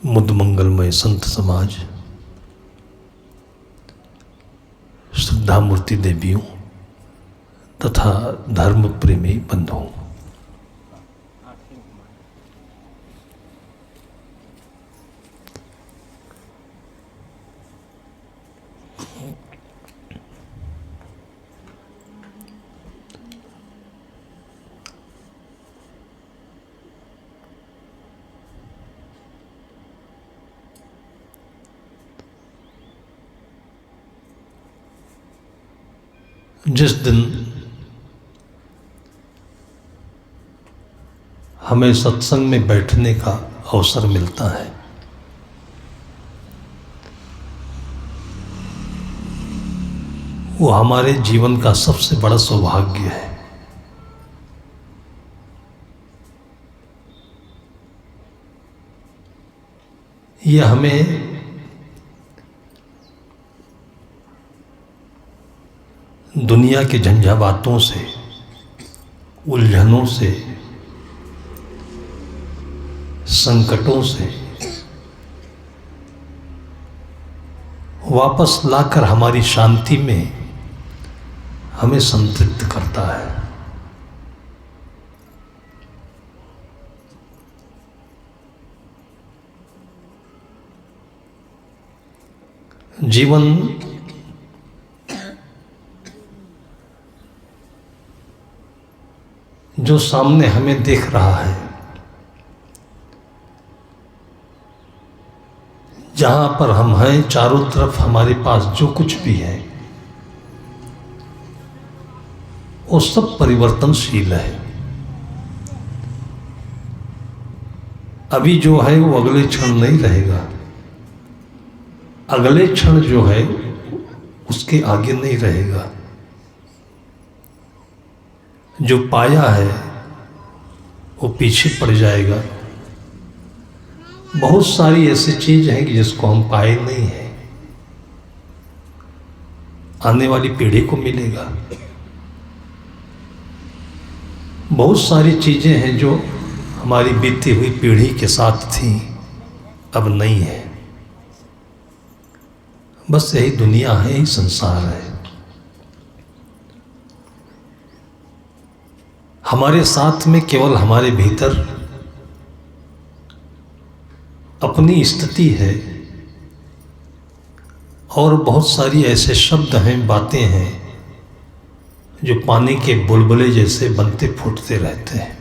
मुद मंगलमय संत समाज, श्रद्धा मूर्ति देवियों तथा धर्म प्रेमी बंधुओं, जिस दिन हमें सत्संग में बैठने का अवसर मिलता है, वो हमारे जीवन का सबसे बड़ा सौभाग्य है। यह हमें दुनिया के झंझावातों से, उलझनों से, संकटों से वापस लाकर हमारी शांति में हमें संतृप्त करता है। जीवन जो सामने हमें दिख रहा है, जहां पर हम हैं, चारों तरफ हमारे पास जो कुछ भी है वो सब परिवर्तनशील है। अभी जो है वो अगले क्षण नहीं रहेगा, अगले क्षण जो है उसके आगे नहीं रहेगा। जो पाया है वो पीछे पड़ जाएगा। बहुत सारी ऐसी चीज है कि जिसको हम पाए नहीं है, आने वाली पीढ़ी को मिलेगा। बहुत सारी चीजें हैं जो हमारी बीती हुई पीढ़ी के साथ थी, अब नहीं है। बस यही दुनिया है, यही संसार है। हमारे साथ में केवल हमारे भीतर अपनी स्थिति है और बहुत सारी ऐसे शब्द हैं, बातें हैं जो पानी के बुलबुले जैसे बनते फूटते रहते हैं,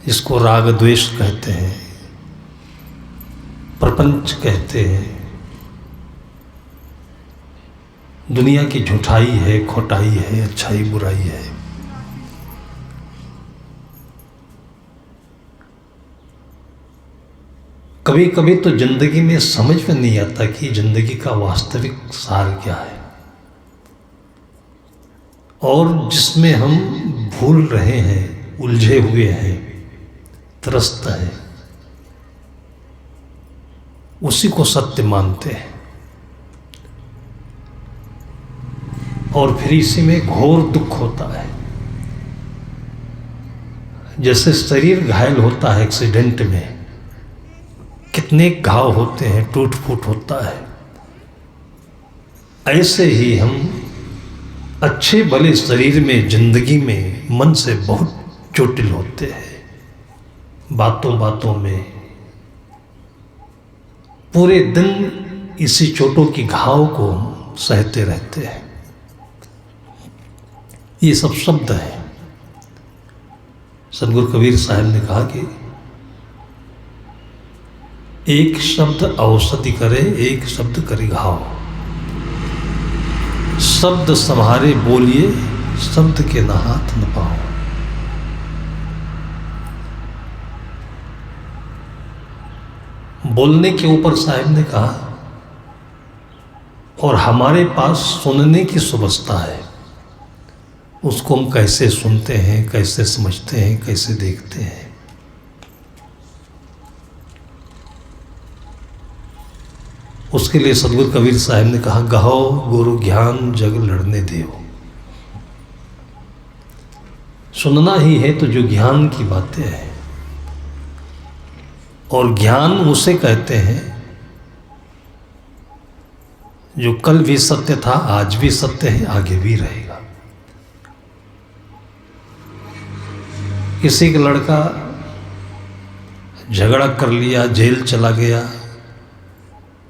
जिसको राग द्वेष कहते हैं, प्रपंच कहते हैं। दुनिया की झूठाई है, खोटाई है, अच्छाई बुराई है। कभी कभी तो जिंदगी में समझ में नहीं आता कि जिंदगी का वास्तविक सार क्या है, और जिसमें हम भूल रहे हैं, उलझे हुए हैं, त्रस्त हैं, उसी को सत्य मानते हैं और फिर इसी में घोर दुख होता है। जैसे शरीर घायल होता है एक्सीडेंट में, कितने घाव होते हैं, टूट फूट होता है, ऐसे ही हम अच्छे भले शरीर में, जिंदगी में, मन से बहुत चोटिल होते हैं। बातों बातों में पूरे दिन इसी चोटों की घाव को सहते रहते हैं। ये सब शब्द है। सदगुरु कबीर साहब ने कहा कि एक शब्द औषधि करे, एक शब्द करे घाव। शब्द संहारे बोलिए, शब्द के न हाथ न पाओ। बोलने के ऊपर साहब ने कहा, और हमारे पास सुनने की सुवस्था है, उसको हम कैसे सुनते हैं, कैसे समझते हैं, कैसे देखते हैं। उसके लिए सदगुरु कबीर साहब ने कहा, गहो गुरु ज्ञान जग लड़ने देव। सुनना ही है तो जो ज्ञान की बातें हैं, और ज्ञान उसे कहते हैं जो कल भी सत्य था, आज भी सत्य है, आगे भी रहेगा। किसी का लड़का झगड़ा कर लिया, जेल चला गया,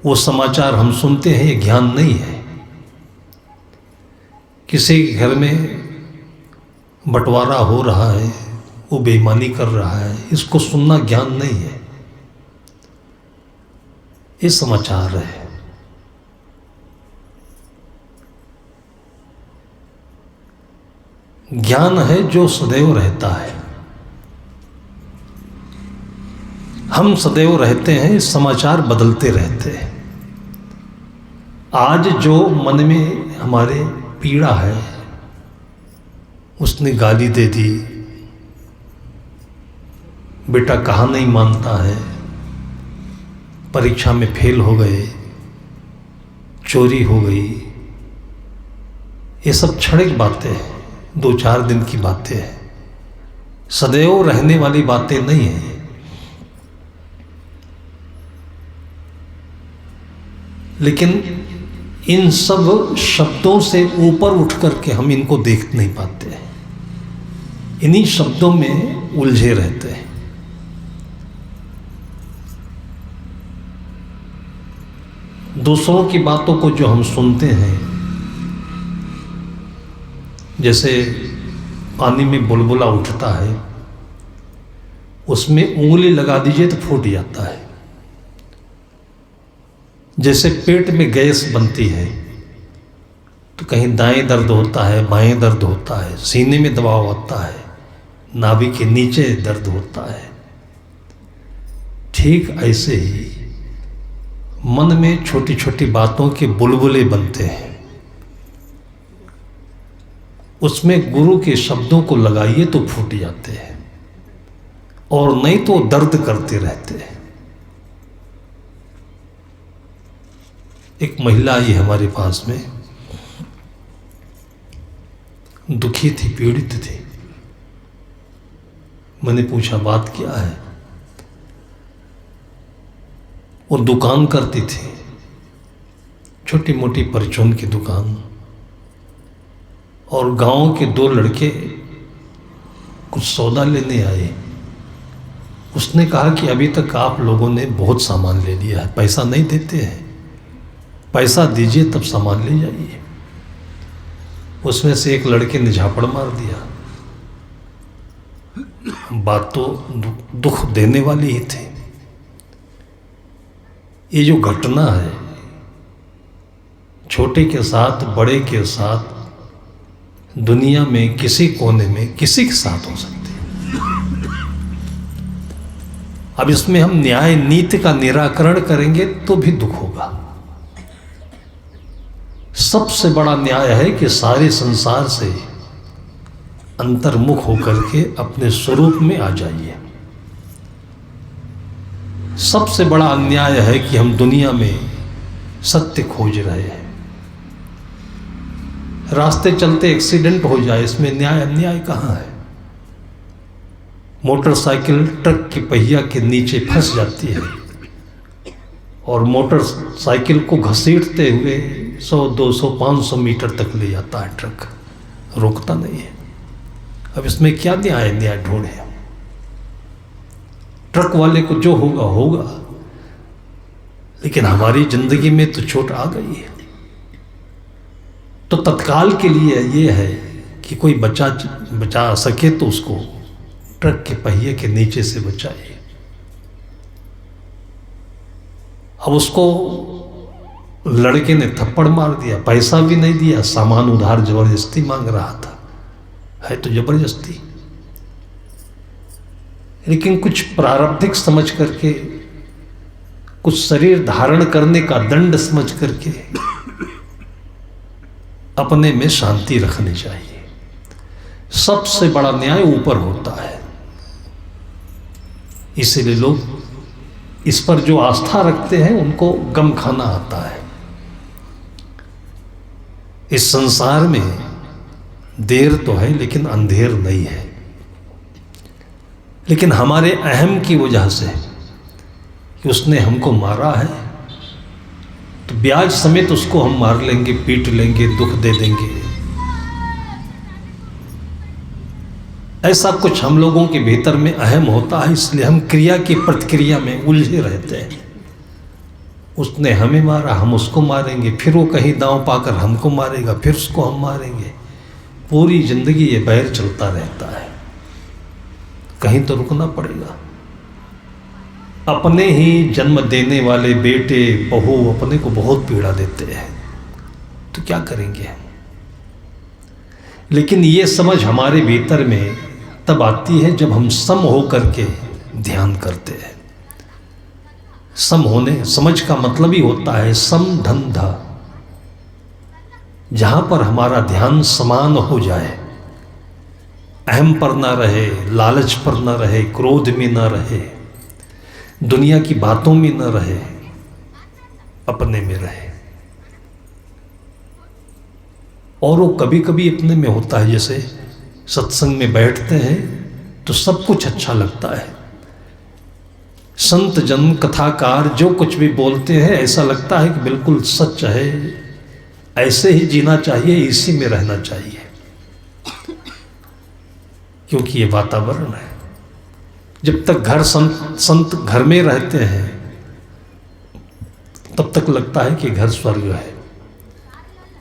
वो समाचार हम सुनते हैं, ये ज्ञान नहीं है। किसी के घर में बंटवारा हो रहा है, वो बेईमानी कर रहा है, इसको सुनना ज्ञान नहीं है, ये समाचार है। ज्ञान है जो सदैव रहता है। हम सदैव रहते हैं, समाचार बदलते रहते हैं। आज जो मन में हमारे पीड़ा है, उसने गाली दे दी, बेटा कहाँ नहीं मानता है, परीक्षा में फेल हो गए, चोरी हो गई, ये सब क्षणिक बातें हैं, 2-4 दिन की बातें हैं, सदैव रहने वाली बातें नहीं हैं। लेकिन इन सब शब्दों से ऊपर उठ करके हम इनको देख नहीं पाते हैं, इन्हीं शब्दों में उलझे रहते हैं। दूसरों की बातों को जो हम सुनते हैं, जैसे पानी में बुलबुला उठता है, उसमें उंगली लगा दीजिए तो फूट जाता है। जैसे पेट में गैस बनती है तो कहीं दाएं दर्द होता है, बाएं दर्द होता है, सीने में दबाव आता है, नाभि के नीचे दर्द होता है। ठीक ऐसे ही मन में छोटी छोटी बातों के बुलबुले बनते हैं, उसमें गुरु के शब्दों को लगाइए तो फूट जाते हैं, और नहीं तो दर्द करते रहते हैं। एक महिला आई हमारे पास में, दुखी थी, पीड़ित थी। मैंने पूछा बात क्या है। वो दुकान करती थी, छोटी मोटी परचून की दुकान, और गांव के 2 लड़के कुछ सौदा लेने आए। उसने कहा कि अभी तक आप लोगों ने बहुत सामान ले लिया है, पैसा नहीं देते हैं, पैसा दीजिए तब सामान ले जाइए। उसमें से एक लड़के ने झापड़ मार दिया। बात तो दुख देने वाली ही थी। ये जो घटना है, छोटे के साथ बड़े के साथ दुनिया में किसी कोने में किसी के साथ हो सकती है। अब इसमें हम न्याय नीति का निराकरण करेंगे तो भी दुख होगा। सबसे बड़ा न्याय है कि सारे संसार से अंतर्मुख होकर के अपने स्वरूप में आ जाइए। सबसे बड़ा अन्याय है कि हम दुनिया में सत्य खोज रहे हैं, रास्ते चलते एक्सीडेंट हो जाए, इसमें न्याय अन्याय कहाँ है। मोटरसाइकिल ट्रक की पहिया के नीचे फंस जाती है और मोटरसाइकिल को घसीटते हुए 100, 200, 500 मीटर तक ले जाता है ट्रक, रुकता नहीं है। अब इसमें क्या न्याय ढूंढे हम। ट्रक वाले को जो होगा होगा, लेकिन हमारी जिंदगी में तो चोट आ गई है। तो तत्काल के लिए ये है कि कोई बचा सके तो उसको ट्रक के पहिए के नीचे से बचाइए। अब उसको लड़के ने थप्पड़ मार दिया, पैसा भी नहीं दिया, सामान उधार जबरदस्ती मांग रहा था, है तो जबरदस्ती। लेकिन कुछ प्रारब्धिक समझ करके, कुछ शरीर धारण करने का दंड समझ करके अपने में शांति रखनी चाहिए। सबसे बड़ा न्याय ऊपर होता है। इसीलिए लोग इस पर जो आस्था रखते हैं उनको गम खाना आता है। इस संसार में देर तो है लेकिन अंधेर नहीं है। लेकिन हमारे अहम की वजह से कि उसने हमको मारा है तो ब्याज समेत उसको हम मार लेंगे, पीट लेंगे, दुख दे देंगे। ऐसा कुछ हम लोगों के भीतर में अहम होता है, इसलिए हम क्रिया की प्रतिक्रिया में उलझे रहते हैं। उसने हमें मारा, हम उसको मारेंगे, फिर वो कहीं दांव पाकर हमको मारेगा, फिर उसको हम मारेंगे। पूरी जिंदगी ये बैर चलता रहता है। कहीं तो रुकना पड़ेगा। अपने ही जन्म देने वाले बेटे बहू अपने को बहुत पीड़ा देते हैं, तो क्या करेंगे हम? लेकिन ये समझ हमारे भीतर में तब आती है जब हम सम हो करके ध्यान करते हैं। सम होने, समझ का मतलब ही होता है सम धन धा, जहां पर हमारा ध्यान समान हो जाए, अहम पर ना रहे, लालच पर ना रहे, क्रोध में ना रहे, दुनिया की बातों में ना रहे, अपने में रहे। और वो कभी कभी अपने में होता है, जैसे सत्संग में बैठते हैं तो सब कुछ अच्छा लगता है। संत जन कथाकार जो कुछ भी बोलते हैं ऐसा लगता है कि बिल्कुल सच है, ऐसे ही जीना चाहिए, इसी में रहना चाहिए, क्योंकि ये वातावरण है। जब तक घर संत घर में रहते हैं तब तक लगता है कि घर स्वर्ग है,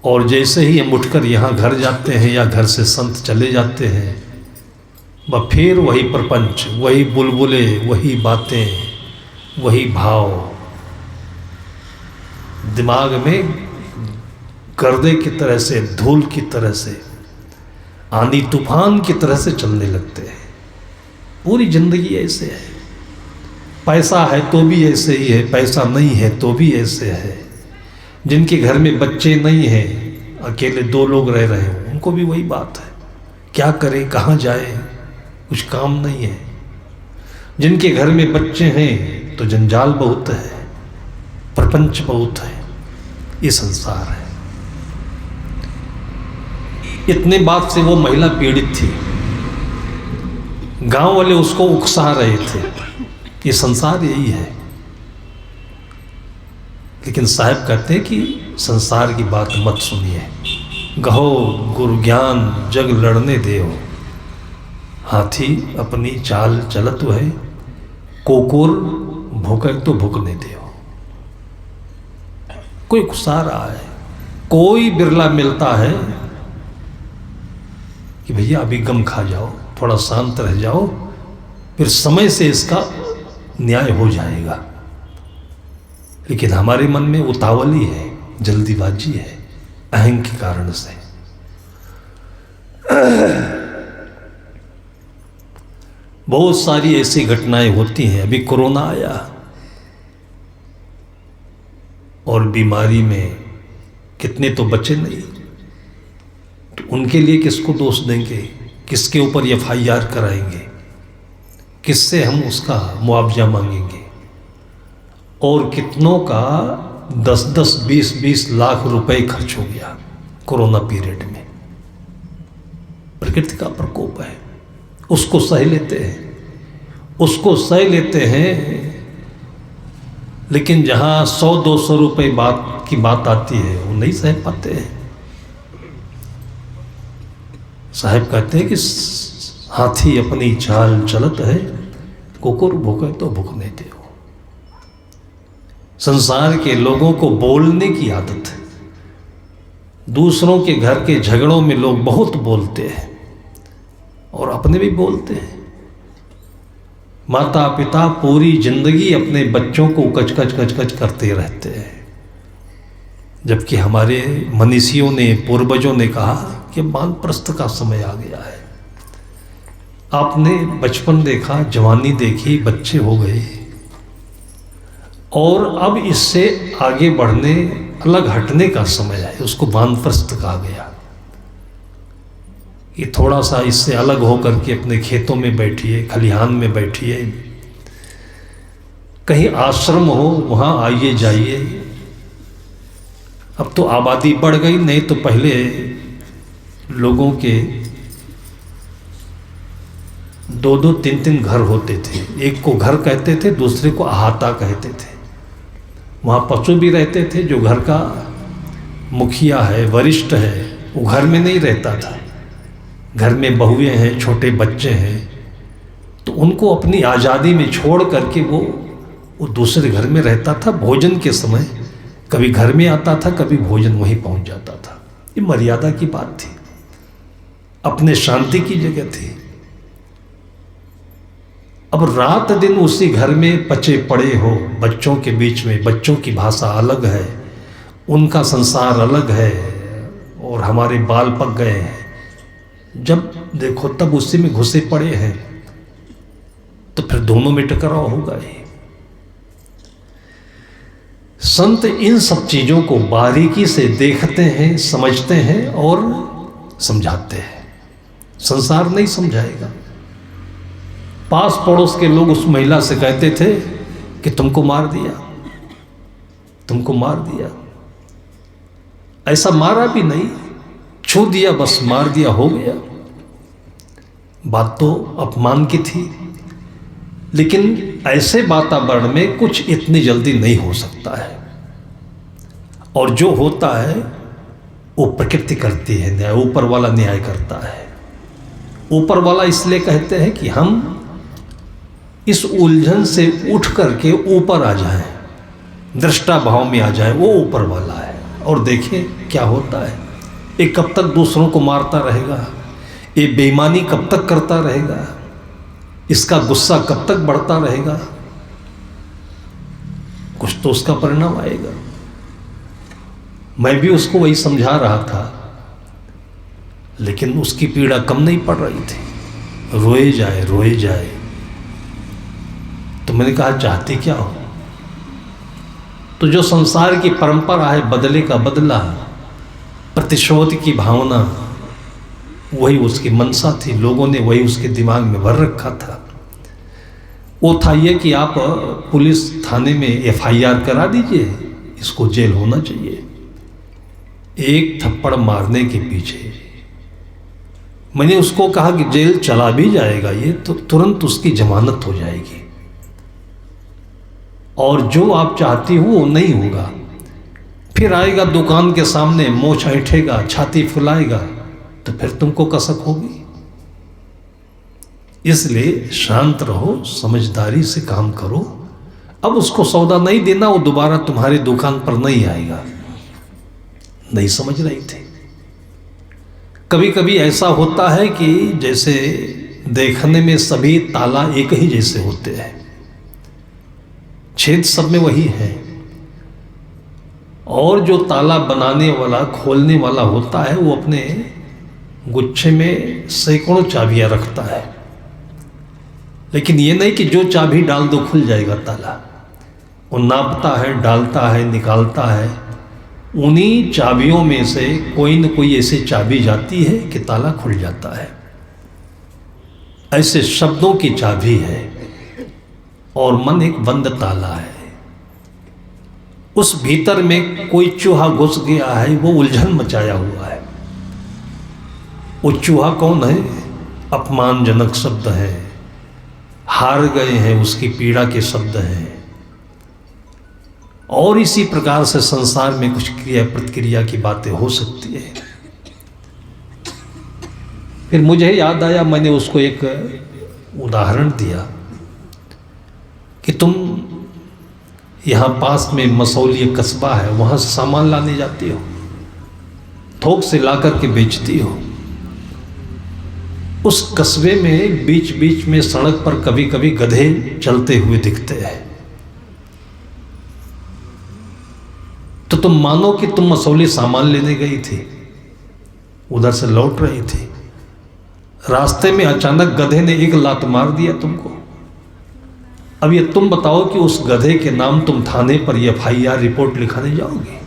और जैसे ही हम उठकर यहाँ घर जाते हैं या घर से संत चले जाते हैं, वह फिर वही प्रपंच, वही बुलबुले, वही बातें, वही भाव दिमाग में गर्दे की तरह से, धूल की तरह से, आंधी तूफान की तरह से चलने लगते हैं। पूरी जिंदगी ऐसे है। पैसा है तो भी ऐसे ही है, पैसा नहीं है तो भी ऐसे है। जिनके घर में बच्चे नहीं हैं, अकेले 2 लोग रह रहे हैं, उनको भी वही बात है, क्या करें, कहाँ जाए, कुछ काम नहीं है। जिनके घर में बच्चे हैं तो जंजाल बहुत है, प्रपंच बहुत है, ये संसार है। इतने बात से वो महिला पीड़ित थी। गांव वाले उसको उकसा रहे थे, ये संसार यही है। लेकिन साहब कहते हैं कि संसार की बात मत सुनिए, गहो गुरु ज्ञान जग लड़ने देओ, हाथी अपनी चाल चलत है, कोकोर भूखे तो भूकने देओ। कोई उकसा रहा है, कोई बिरला मिलता है कि भैया अभी गम खा जाओ, थोड़ा शांत रह जाओ, फिर समय से इसका न्याय हो जाएगा। लेकिन हमारे मन में उतावली है, जल्दीबाजी है, अहंकार के कारण से। बहुत सारी ऐसी घटनाएं होती हैं। अभी कोरोना आया और बीमारी में कितने तो बचे नहीं, तो उनके लिए किसको दोष देंगे, किसके ऊपर FIR कराएंगे, किससे हम उसका मुआवजा मांगेंगे? और कितनों का 10-10, 20-20 लाख रुपए खर्च हो गया कोरोना पीरियड में। प्रकृति का प्रकोप है, उसको सह लेते हैं, उसको सह लेते हैं। लेकिन जहां 100-200 रुपए की बात आती है, वो नहीं सह पाते हैं। साहब कहते हैं कि हाथी अपनी चाल चलत है, कुकुर भूखे तो भूकने दो। संसार के लोगों को बोलने की आदत है। दूसरों के घर के झगड़ों में लोग बहुत बोलते हैं और अपने भी बोलते हैं। माता पिता पूरी जिंदगी अपने बच्चों को कच करते रहते हैं, जबकि हमारे मनीषियों ने, पूर्वजों ने कहा कि वानप्रस्थ का समय आ गया है। आपने बचपन देखा, जवानी देखी, बच्चे हो गए, और अब इससे आगे बढ़ने, अलग हटने का समय है। उसको वानप्रस्थ कहा गया। ये थोड़ा सा इससे अलग होकर के अपने खेतों में बैठिए, खलिहान में बैठिए, कहीं आश्रम हो वहाँ आइए जाइए। अब तो आबादी बढ़ गई, नहीं तो पहले लोगों के दो दो तीन तीन घर होते थे। एक को घर कहते थे, दूसरे को अहाता कहते थे। वहाँ पशु भी रहते थे। जो घर का मुखिया है, वरिष्ठ है, वो घर में नहीं रहता था। घर में बहुएं हैं, छोटे बच्चे हैं, तो उनको अपनी आज़ादी में छोड़ करके वो दूसरे घर में रहता था। भोजन के समय कभी घर में आता था, कभी भोजन वहीं पहुंच जाता था। ये मर्यादा की बात थी, अपने शांति की जगह थी। अब रात दिन उसी घर में पचे पड़े हो, बच्चों के बीच में। बच्चों की भाषा अलग है, उनका संसार अलग है, और हमारे बाल पक गए हैं। जब देखो तब उसी में घुसे पड़े हैं, तो फिर दोनों में टकराव होगा ही। संत इन सब चीजों को बारीकी से देखते हैं, समझते हैं और समझाते हैं। संसार नहीं समझाएगा। पास पड़ोस के लोग उस महिला से कहते थे कि तुमको मार दिया, तुमको मार दिया। ऐसा मारा भी नहीं, छू दिया, बस मार दिया, हो गया। बात तो अपमान की थी, लेकिन ऐसे वातावरण में कुछ इतनी जल्दी नहीं हो सकता है। और जो होता है वो प्रकृति करती है न्याय, ऊपर वाला न्याय करता है। ऊपर वाला इसलिए कहते हैं कि हम इस उलझन से उठ करके ऊपर आ जाएं, दृष्टा भाव में आ जाएं। वो ऊपर वाला है। और देखें क्या होता है। ये कब तक दूसरों को मारता रहेगा, ये बेईमानी कब तक करता रहेगा, इसका गुस्सा कब तक बढ़ता रहेगा। कुछ तो उसका परिणाम आएगा। मैं भी उसको वही समझा रहा था, लेकिन उसकी पीड़ा कम नहीं पड़ रही थी। रोए जाए, रोए जाए। तो मैंने कहा चाहती क्या हो। तो जो संसार की परंपरा है, बदले का बदला, प्रतिशोध की भावना, वही उसकी मनसा थी। लोगों ने वही उसके दिमाग में भर रखा था। वो था ये कि आप पुलिस थाने में एफआईआर करा दीजिए, इसको जेल होना चाहिए। एक थप्पड़ मारने के पीछे मैंने उसको कहा कि जेल चला भी जाएगा ये, तो तुरंत उसकी जमानत हो जाएगी। और जो आप चाहती हो वो नहीं होगा। फिर आएगा दुकान के सामने, मोछ ऐंठेगा, छाती फुलाएगा, तो फिर तुमको कसक होगी। इसलिए शांत रहो, समझदारी से काम करो। अब उसको सौदा नहीं देना, वो दोबारा तुम्हारी दुकान पर नहीं आएगा। नहीं समझ रही थी। कभी कभी ऐसा होता है कि जैसे देखने में सभी ताला एक ही जैसे होते हैं, छेद सब में वही है, और जो ताला बनाने वाला, खोलने वाला होता है, वो अपने गुच्छे में सैकड़ों चाबियां रखता है। लेकिन ये नहीं कि जो चाबी डाल दो खुल जाएगा ताला। वो नापता है, डालता है, निकालता है। उन्हीं चाबियों में से कोई न कोई ऐसी चाबी जाती है कि ताला खुल जाता है। ऐसे शब्दों की चाबी है, और मन एक बंद ताला है। उस भीतर में कोई चूहा घुस गया है, वो उलझन मचाया हुआ है। वो चूहा कौन है? अपमानजनक शब्द है, हार गए हैं उसकी पीड़ा के शब्द हैं। और इसी प्रकार से संसार में कुछ क्रिया प्रतिक्रिया की बातें हो सकती है। फिर मुझे याद आया, मैंने उसको एक उदाहरण दिया कि तुम यहाँ पास में मसौली कस्बा है, वहाँ से सामान लाने जाती हो, थोक से ला करके बेचती हो। उस कस्बे में बीच बीच में सड़क पर कभी कभी गधे चलते हुए दिखते हैं। तो तुम मानो कि तुम मसौली सामान लेने गई थी, उधर से लौट रही थी, रास्ते में अचानक गधे ने एक लात मार दिया तुमको। अब ये तुम बताओ कि उस गधे के नाम तुम थाने पर एफआईआर रिपोर्ट लिखाने जाओगे?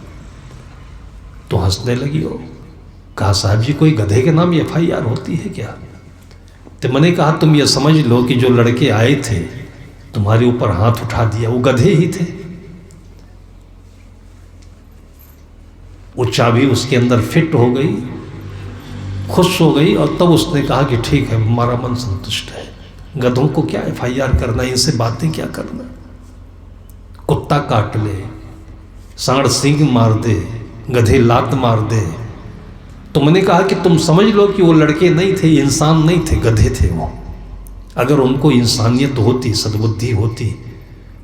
तो हंसने लगी हो। कहा साहब जी, कोई गधे के नाम एफआईआर होती है क्या? तो मैंने कहा तुम ये समझ लो कि जो लड़के आए थे तुम्हारे ऊपर हाथ उठा दिया, वो गधे ही थे। वो चाबी उसके अंदर फिट हो गई, खुश हो गई, और तब उसने कहा कि ठीक है, हमारा मन संतुष्ट है। गधों को क्या FIR करना, इनसे बातें क्या करना। कुत्ता काट ले, सांड सींग मार दे, गधे लात मार दे। तुमने कहा कि तुम समझ लो कि वो लड़के नहीं थे, इंसान नहीं थे, गधे थे वो। अगर उनको इंसानियत होती, सद्बुद्धि होती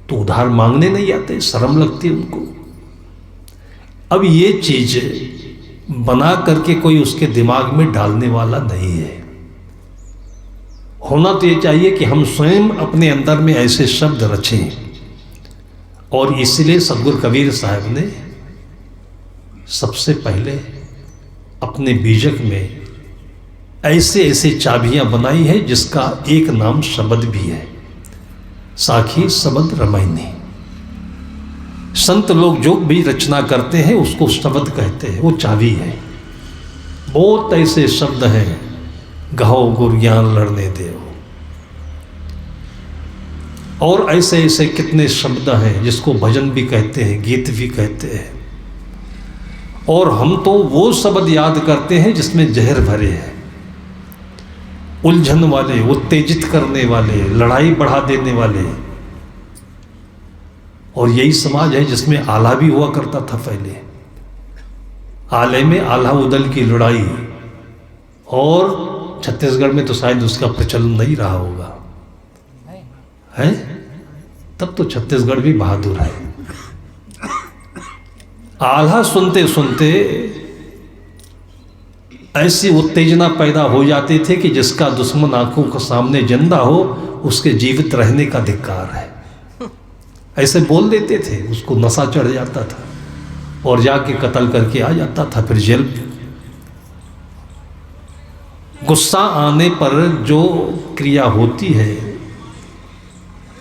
तो उधार मांगने नहीं आते, शर्म लगती उनको। अब ये चीज बना करके कोई उसके दिमाग में डालने वाला नहीं है। होना तो ये चाहिए कि हम स्वयं अपने अंदर में ऐसे शब्द रचें। और इसलिए सदगुरु कबीर साहब ने सबसे पहले अपने बीजक में ऐसे ऐसे चाबियां बनाई है जिसका एक नाम शब्द भी है, साखी शब्द रामायणी। संत लोग जो भी रचना करते हैं उसको शब्द कहते हैं, वो चाबी है। बहुत ऐसे शब्द हैं, गहो गुर ज्ञान लड़ने देव, और ऐसे ऐसे कितने शब्द हैं जिसको भजन भी कहते हैं, गीत भी कहते हैं। और हम तो वो शब्द याद करते हैं जिसमें जहर भरे हैं, उलझन वाले, उत्तेजित करने वाले, लड़ाई बढ़ा देने वाले। और यही समाज है जिसमें आला भी हुआ करता था पहले। आले में आला उदल की लड़ाई, और छत्तीसगढ़ में तो शायद उसका प्रचलन नहीं रहा होगा, है? तब तो छत्तीसगढ़ भी बहादुर है। आल्हा सुनते सुनते ऐसी उत्तेजना पैदा हो जाती थी कि जिसका दुश्मन आंखों के सामने जिंदा हो उसके जीवित रहने का धिक्कार है, ऐसे बोल देते थे। उसको नशा चढ़ जाता था और जाके कत्ल करके आ जाता था, फिर जेल। गुस्सा आने पर जो क्रिया होती है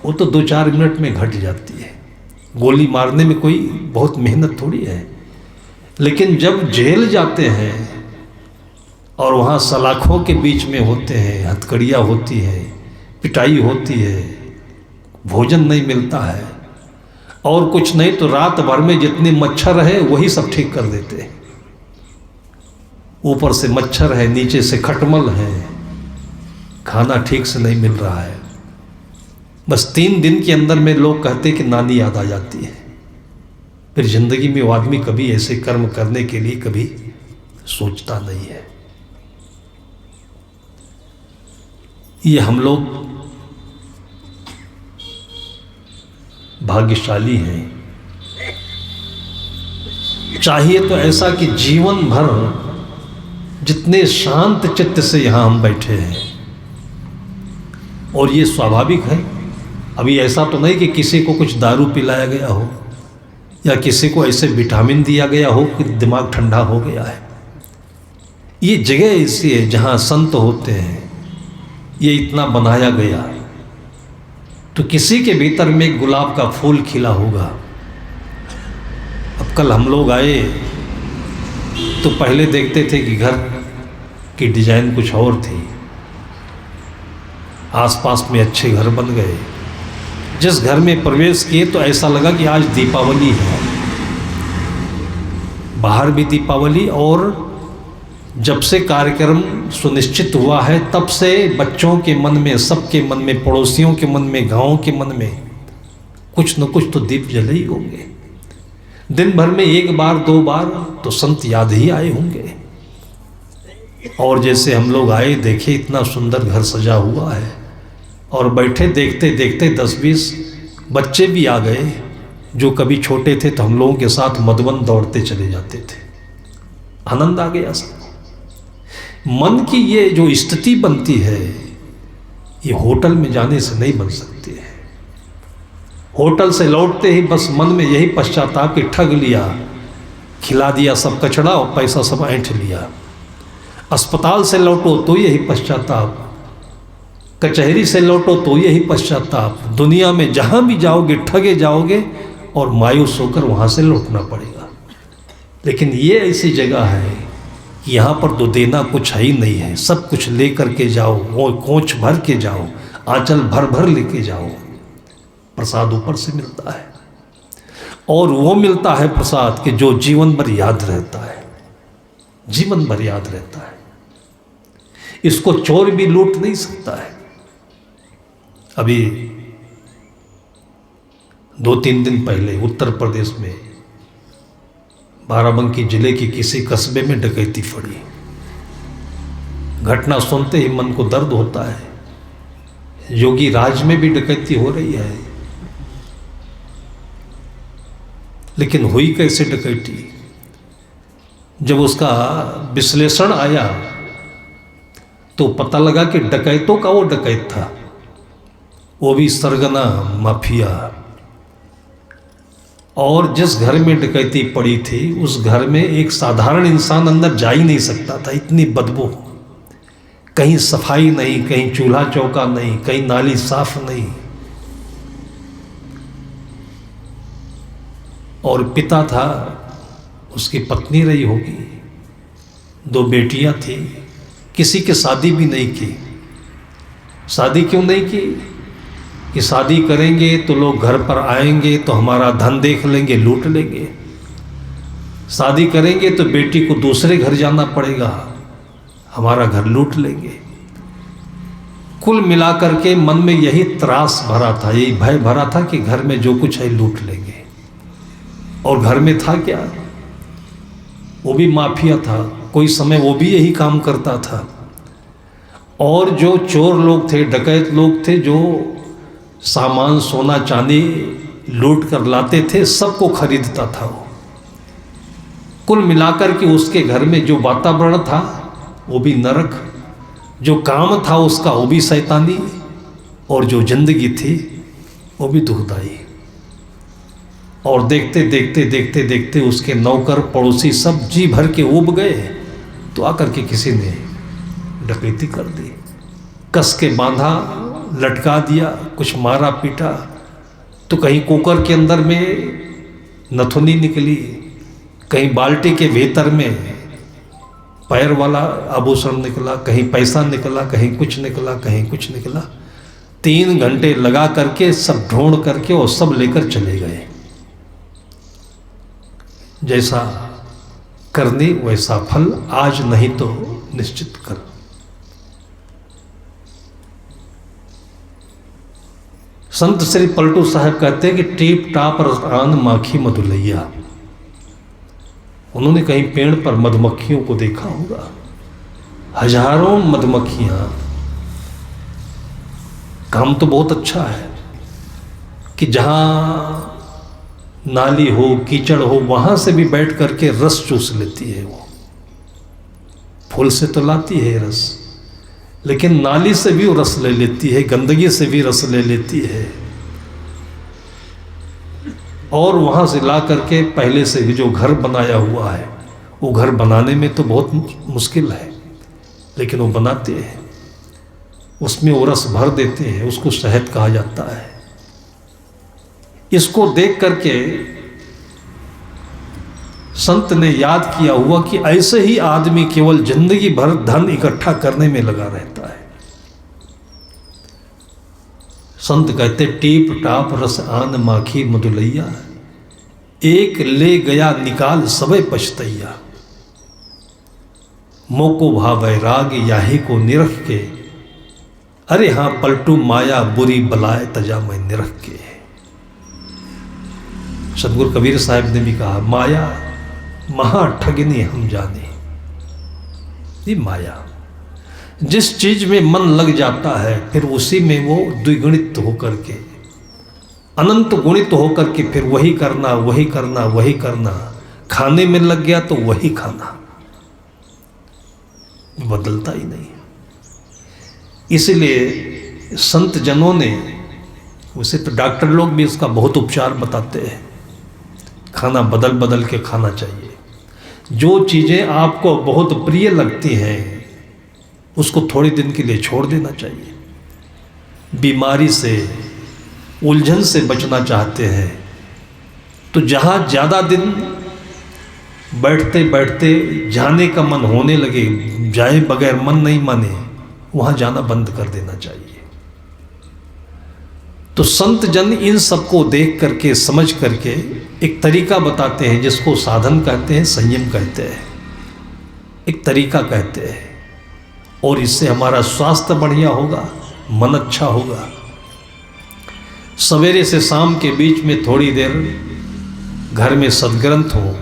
वो तो 2-4 मिनट में घट जाती है। गोली मारने में कोई बहुत मेहनत थोड़ी है। लेकिन जब जेल जाते हैं और वहाँ सलाखों के बीच में होते हैं, हथकड़ियाँ होती है, पिटाई होती है, भोजन नहीं मिलता है, और कुछ नहीं तो रात भर में जितने मच्छर है वही सब ठीक कर देते हैं। ऊपर से मच्छर है, नीचे से खटमल है, खाना ठीक से नहीं मिल रहा है। बस 3 दिन के अंदर में लोग कहते कि नानी याद आ जाती है। फिर जिंदगी में वो आदमी कभी ऐसे कर्म करने के लिए कभी सोचता नहीं है। ये हम लोग भाग्यशाली हैं। चाहिए तो ऐसा कि जीवन भर जितने शांत चित्त से यहाँ हम बैठे हैं, और ये स्वाभाविक है। अभी ऐसा तो नहीं कि किसी को कुछ दारू पिलाया गया हो या किसी को ऐसे विटामिन दिया गया हो कि दिमाग ठंडा हो गया है। ये जगह ऐसी है जहाँ संत होते हैं, ये इतना बनाया गया तो किसी के भीतर में गुलाब का फूल खिला होगा। अब कल हम लोग आए तो पहले देखते थे कि घर की डिजाइन कुछ और थी, आसपास में अच्छे घर बन गए। जिस घर में प्रवेश किए तो ऐसा लगा कि आज दीपावली है, बाहर भी दीपावली। और जब से कार्यक्रम सुनिश्चित हुआ है तब से बच्चों के मन में, सबके मन में, पड़ोसियों के मन में, गांव के मन में कुछ न कुछ तो दीप जले ही होंगे। दिन भर में 1 बार 2 बार तो संत याद ही आए होंगे। और जैसे हम लोग आए, देखे इतना सुंदर घर सजा हुआ है, और बैठे देखते देखते 10-20 बच्चे भी आ गए जो कभी छोटे थे तो हम लोगों के साथ मधुबन दौड़ते चले जाते थे। आनंद आ गया सब। मन की ये जो स्थिति बनती है ये होटल में जाने से नहीं बन सकती है। होटल से लौटते ही बस मन में यही पश्चाताप कि ठग लिया, खिला दिया सब कचड़ा और पैसा सब ऐंठ लिया। अस्पताल से लौटो तो यही पश्चाताप, कचहरी से लौटो तो यही पश्चाताप। दुनिया में जहाँ भी जाओगे ठगे जाओगे और मायूस होकर वहाँ से लौटना पड़ेगा। लेकिन ये ऐसी जगह है कि यहाँ पर तो देना कुछ है ही नहीं है, सब कुछ ले करके जाओ, वो कोच भर के जाओ, आंचल भर भर लेके जाओ। प्रसाद ऊपर से मिलता है, और वो मिलता है प्रसाद कि जो जीवन भर याद रहता है, जीवन भर याद रहता है। इसको चोर भी लूट नहीं सकता है। अभी 2-3 दिन पहले उत्तर प्रदेश में बाराबंकी जिले के किसी कस्बे में डकैती पड़ी। घटना सुनते ही मन को दर्द होता है। योगी राज में भी डकैती हो रही है, लेकिन हुई कैसे डकैती? जब उसका विश्लेषण आया तो पता लगा कि डकैतों का वो डकैत था, वो भी सरगना माफिया। और जिस घर में डकैती पड़ी थी उस घर में एक साधारण इंसान अंदर जा ही नहीं सकता था, इतनी बदबू। कहीं सफाई नहीं, कहीं चूल्हा चौका नहीं, कहीं नाली साफ नहीं। और पिता था, उसकी पत्नी रही होगी, 2 बेटियां थी, किसी की शादी भी नहीं की। शादी क्यों नहीं की? कि शादी करेंगे तो लोग घर पर आएंगे तो हमारा धन देख लेंगे, लूट लेंगे। शादी करेंगे तो बेटी को दूसरे घर जाना पड़ेगा, हमारा घर लूट लेंगे। कुल मिलाकर के मन में यही त्रास भरा था, यही भय भरा था कि घर में जो कुछ है लूट लेंगे। और घर में था क्या? वो भी माफिया था, कोई समय वो भी यही काम करता था। और जो चोर लोग थे, डकैत लोग थे, जो सामान सोना चांदी लूट कर लाते थे, सबको खरीदता था वो। कुल मिलाकर के उसके घर में जो वातावरण था वो भी नरक, जो काम था उसका वो भी शैतानी, और जो जिंदगी थी वो भी दुखदाई। और देखते देखते देखते देखते उसके नौकर पड़ोसी सब जी भर के उब गए। तो आकर के किसी ने डकैती कर दी, कस के बांधा, लटका दिया, कुछ मारा पीटा। तो कहीं कुकर के अंदर में नथुनी निकली, कहीं बाल्टी के भीतर में पैर वाला आभूषण निकला, कहीं पैसा निकला, कहीं कुछ निकला, कहीं कुछ निकला। 3 घंटे लगा करके सब ढूंढ करके और सब लेकर चले गए। जैसा करने वैसा फल, आज नहीं तो निश्चित कर। संत श्री पलटू साहब कहते हैं कि टीप टाप रसान माखी मधुलैया। उन्होंने कहीं पेड़ पर मधुमक्खियों को देखा होगा, हजारों मधुमक्खियां। काम तो बहुत अच्छा है कि जहां नाली हो, कीचड़ हो, वहां से भी बैठ करके रस चूस लेती है। वो फूल से तो लाती है रस, लेकिन नाली से भी वो रस ले लेती है, गंदगी से भी रस ले लेती है। और वहाँ से ला करके पहले से भी जो घर बनाया हुआ है, वो घर बनाने में तो बहुत मुश्किल है, लेकिन वो बनाते हैं, उसमें वो रस भर देते हैं, उसको शहद कहा जाता है। इसको देख करके संत ने याद किया हुआ कि ऐसे ही आदमी केवल जिंदगी भर धन इकट्ठा करने में लगा रहता है। संत कहते टीप टाप रस आन माखी मधुलैया, एक ले गया निकाल सबे पछतैया। मोको भा वैराग याही को निरख के, अरे हाँ पलटू माया बुरी बलाए तजा मैं निरख के। सतगुरु कबीर साहब ने भी कहा माया महा ठगनी हम जाने। ये माया जिस चीज में मन लग जाता है फिर उसी में वो द्विगुणित होकर के, अनंत गुणित होकर के फिर वही करना वही करना वही करना। खाने में लग गया तो वही खाना, बदलता ही नहीं। इसलिए संत जनों ने, उसे तो डॉक्टर लोग भी इसका बहुत उपचार बताते हैं, खाना बदल बदल के खाना चाहिए। जो चीज़ें आपको बहुत प्रिय लगती हैं उसको थोड़े दिन के लिए छोड़ देना चाहिए। बीमारी से, उलझन से बचना चाहते हैं तो जहाँ ज़्यादा दिन बैठते बैठते जाने का मन होने लगे, जाए बगैर मन नहीं माने, वहाँ जाना बंद कर देना चाहिए। तो संत जन इन सबको देख करके समझ करके एक तरीका बताते हैं, जिसको साधन कहते हैं, संयम कहते हैं, एक तरीका कहते हैं। और इससे हमारा स्वास्थ्य बढ़िया होगा, मन अच्छा होगा, सवेरे से शाम के बीच में थोड़ी देर घर में सद्ग्रंथ हो,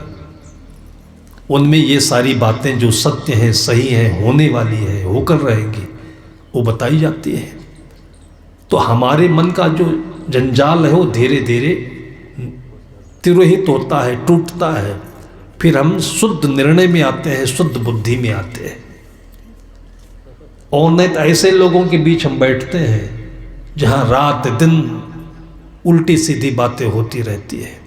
उनमें ये सारी बातें जो सत्य हैं, सही हैं, होने वाली है, होकर रहेंगी, वो बताई जाती है। तो हमारे मन का जो जंजाल है वो धीरे धीरे तिरोहित होता है, टूटता है। फिर हम शुद्ध निर्णय में आते हैं, शुद्ध बुद्धि में आते हैं। और नहीं तो ऐसे लोगों के बीच हम बैठते हैं जहाँ रात दिन उल्टी सीधी बातें होती रहती है,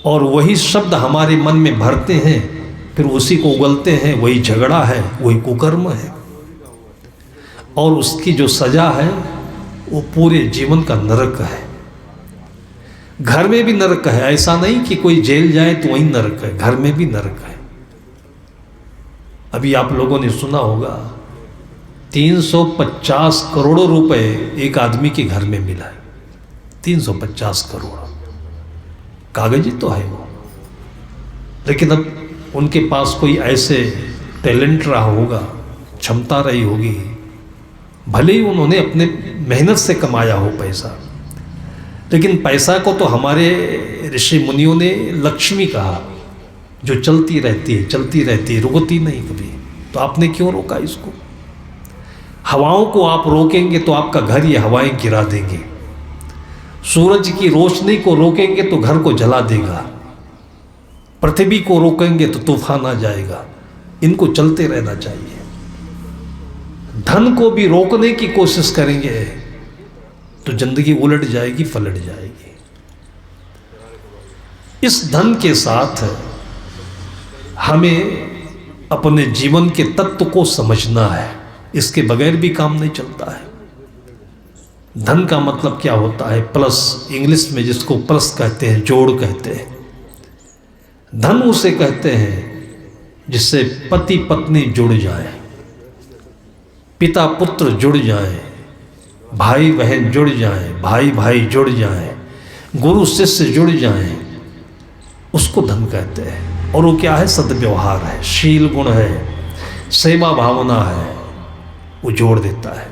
और वही शब्द हमारे मन में भरते हैं, फिर उसी को उगलते हैं। वही झगड़ा है, वही कुकर्म है, और उसकी जो सजा है वो पूरे जीवन का नरक है। घर में भी नरक है, ऐसा नहीं कि कोई जेल जाए तो वही नरक है, घर में भी नरक है। अभी आप लोगों ने सुना होगा 350 करोड़ रुपए एक आदमी के घर में मिला है। 350 करोड़ कागजी तो है वो, लेकिन अब उनके पास कोई ऐसे टैलेंट रहा होगा, क्षमता रही होगी, भले ही उन्होंने अपने मेहनत से कमाया हो पैसा, लेकिन पैसा को तो हमारे ऋषि मुनियों ने लक्ष्मी कहा, जो चलती रहती है, चलती रहती है, रुकती नहीं कभी। तो आपने क्यों रोका इसको? हवाओं को आप रोकेंगे तो आपका घर ये हवाएं गिरा देंगे। सूरज की रोशनी को रोकेंगे तो घर को जला देगा। पृथ्वी को रोकेंगे तो तूफान आ जाएगा। इनको चलते रहना चाहिए। धन को भी रोकने की कोशिश करेंगे तो जिंदगी उलट जाएगी, पलट जाएगी। इस धन के साथ हमें अपने जीवन के तत्व को समझना है, इसके बगैर भी काम नहीं चलता है। धन का मतलब क्या होता है? प्लस, इंग्लिश में जिसको प्लस कहते हैं, जोड़ कहते हैं। धन उसे कहते हैं जिससे पति पत्नी जुड़ जाए, पिता पुत्र जुड़ जाए, भाई बहन जुड़ जाए, भाई भाई जुड़ जाए, गुरु शिष्य जुड़ जाए, उसको धन कहते हैं। और वो क्या है? सद्व्यवहार है, शील गुण है, सेवा भावना है, वो जोड़ देता है।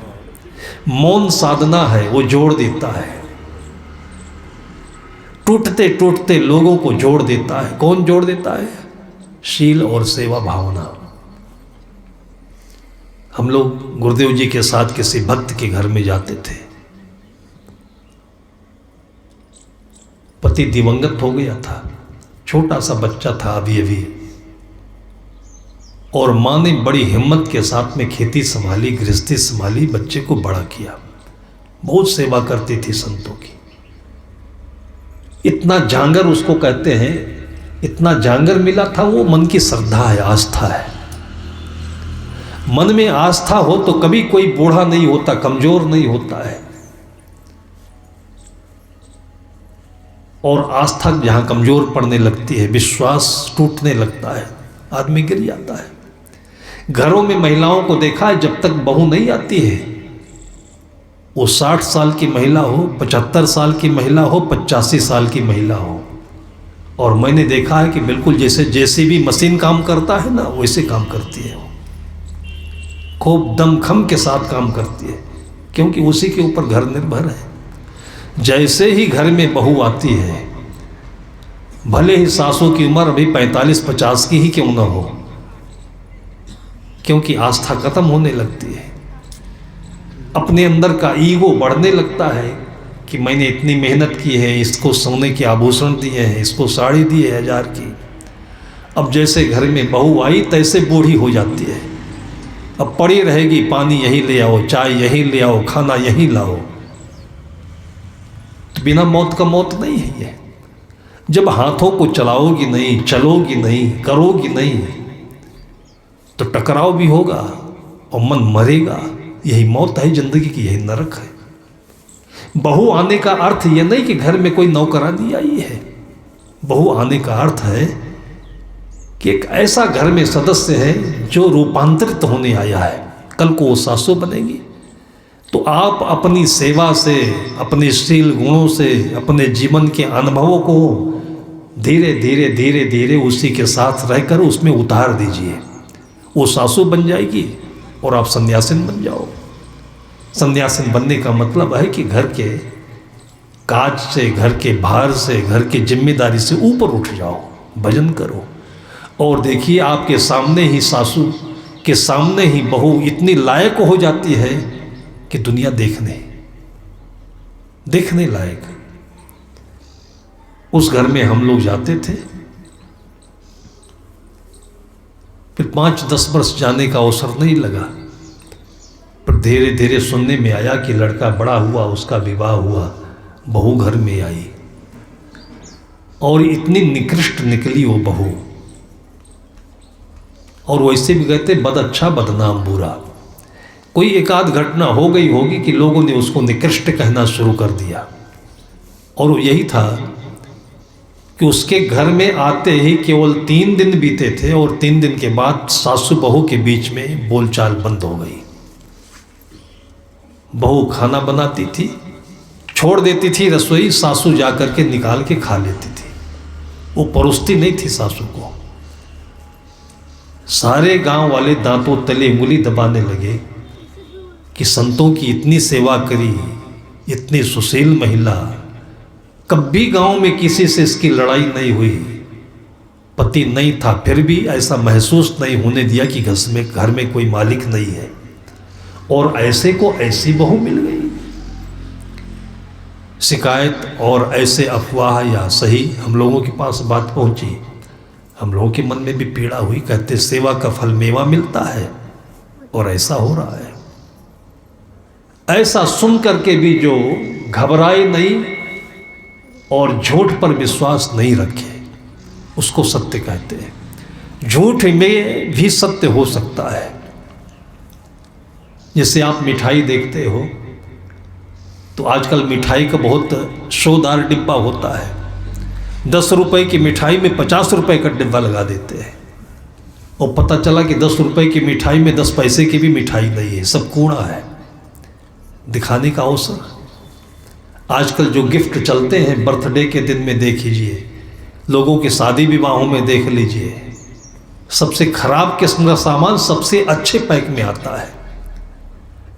मौन साधना है, वो जोड़ देता है। टूटते टूटते लोगों को जोड़ देता है। कौन जोड़ देता है? शील और सेवा भावना। हम लोग गुरुदेव जी के साथ किसी भक्त के घर में जाते थे। पति दिवंगत हो गया था, छोटा सा बच्चा था अभी, और माँ ने बड़ी हिम्मत के साथ में खेती संभाली, गृहस्थी संभाली, बच्चे को बड़ा किया। बहुत सेवा करती थी संतों की। इतना जांगर उसको कहते हैं, इतना जांगर मिला था। वो मन की श्रद्धा है, आस्था है। मन में आस्था हो तो कभी कोई बूढ़ा नहीं होता, कमजोर नहीं होता है। और आस्था जहां कमजोर पड़ने लगती है, विश्वास टूटने लगता है, आदमी गिर जाता है। घरों में महिलाओं को देखा है, जब तक बहू नहीं आती है, वो 60 साल की महिला हो, 75 साल की महिला हो, 85 साल की महिला हो, और मैंने देखा है कि बिल्कुल जैसे जेसीबी मशीन काम करता है ना, वैसे काम करती है। खूब दमखम के साथ काम करती है, क्योंकि उसी के ऊपर घर निर्भर है। जैसे ही घर में बहू आती है, भले ही सासू की उम्र अभी 45-50 की ही क्यों ना हो, क्योंकि आस्था खत्म होने लगती है। अपने अंदर का ईगो बढ़ने लगता है कि मैंने इतनी मेहनत की है, इसको सोने के आभूषण दिए हैं, इसको साड़ी दी है 1000 की। अब जैसे घर में बहू आई तैसे बूढ़ी हो जाती है। अब पड़ी रहेगी, पानी यहीं ले आओ, चाय यहीं ले आओ, खाना यहीं लाओ। तो बिना मौत का मौत नहीं है ये। जब हाथों को चलाओगी नहीं, चलोगी नहीं, करोगी नहीं, तो टकराव भी होगा और मन मरेगा। यही मौत है जिंदगी की, यही नरक है। बहू आने का अर्थ यह नहीं कि घर में कोई नौकरानी आई है। बहू आने का अर्थ है कि एक ऐसा घर में सदस्य है जो रूपांतरित होने आया है। कल को वो सासू बनेगी, तो आप अपनी सेवा से, अपने शील गुणों से, अपने जीवन के अनुभवों को धीरे धीरे धीरे धीरे उसी के साथ रहकर उसमें उतार दीजिए। वो सासू बन जाएगी और आप सन्यासिन बन जाओ। सन्यासिन बनने का मतलब है कि घर के काज से, घर के भार से, घर की जिम्मेदारी से ऊपर उठ जाओ, भजन करो। और देखिए आपके सामने ही सासू के सामने ही बहू इतनी लायक हो जाती है कि दुनिया देखने लायक। उस घर में हम लोग जाते थे, फिर 5-10 वर्ष जाने का अवसर नहीं लगा, पर धीरे धीरे सुनने में आया कि लड़का बड़ा हुआ, उसका विवाह हुआ, बहू घर में आई और इतनी निकृष्ट निकली वो बहू। और वैसे भी कहते बद अच्छा बदनाम बुरा। कोई एक आध घटना हो गई होगी कि लोगों ने उसको निकृष्ट कहना शुरू कर दिया, और वो यही था कि उसके घर में आते ही केवल 3 दिन बीते थे और 3 दिन के बाद सासू बहू के बीच में बोलचाल बंद हो गई। बहू खाना बनाती थी, छोड़ देती थी रसोई, सासू जा करके निकाल के खा लेती थी। वो परोसती नहीं थी सासू को। सारे गांव वाले दांतों तले उंगली दबाने लगे कि संतों की इतनी सेवा करी, इतनी सुशील महिला, कभी गांव में किसी से इसकी लड़ाई नहीं हुई, पति नहीं था फिर भी ऐसा महसूस नहीं होने दिया कि घर में कोई मालिक नहीं है, और ऐसे को ऐसी बहू मिल गई। शिकायत और ऐसे अफवाह या सही हम लोगों के पास बात पहुंची, हम लोगों के मन में भी पीड़ा हुई। कहते सेवा का फल मेवा मिलता है और ऐसा हो रहा है। ऐसा सुन करके भी जो घबराए नहीं और झूठ पर विश्वास नहीं रखे, उसको सत्य कहते हैं। झूठ में भी सत्य हो सकता है। जैसे आप मिठाई देखते हो तो आजकल मिठाई का बहुत शोदार डिब्बा होता है। 10 रुपए की मिठाई में 50 रुपए का डिब्बा लगा देते हैं, और पता चला कि 10 रुपए की मिठाई में 10 पैसे की भी मिठाई नहीं है, सब कूड़ा है, दिखाने का अवसर। आजकल जो गिफ्ट चलते हैं बर्थडे के दिन में देख लीजिए, लोगों के शादी विवाहों में देख लीजिए, सबसे खराब किस्म का सामान सबसे अच्छे पैक में आता है।